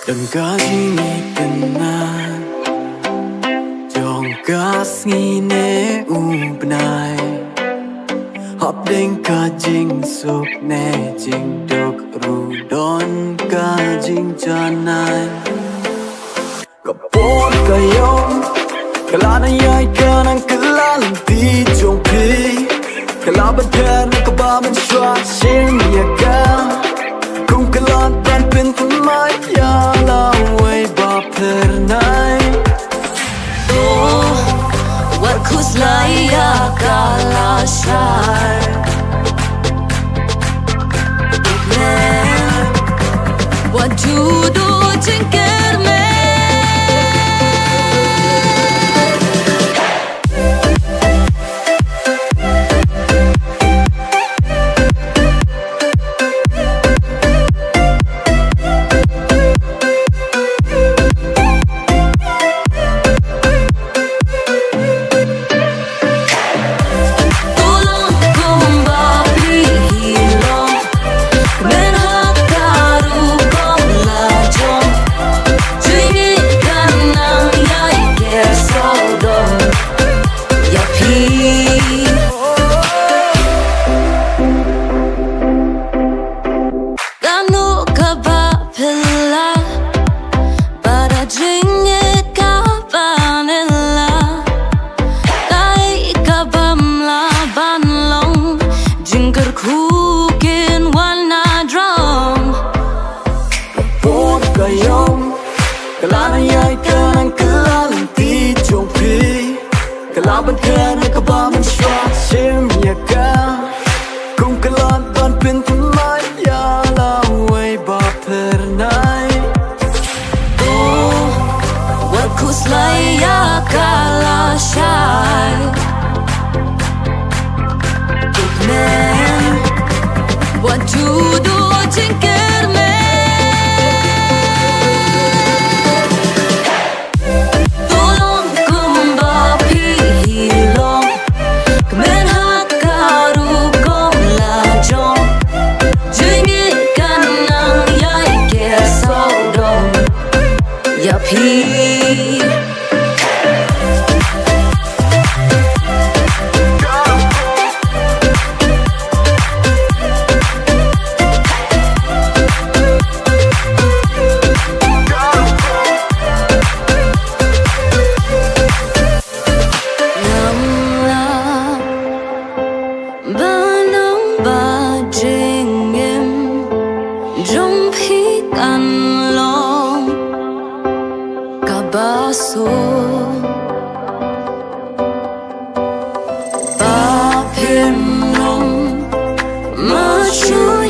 Đừng có suy nghĩ tình ai Chọn có nghĩ nế u bên ai Họp đến cả chính sụp nế chính độc rù đón cả chính chân ai Gặp bốn cả yông Cả lá này ai cả năng cứ lá lần tí trong khi Cả lá bên thèn cả ba bên xoa xin nhà ca Kung kalan tan pintumay yala way baper nai Oh, what kuslaya kala shar What you do tinker me Ba phim nông mơ chúa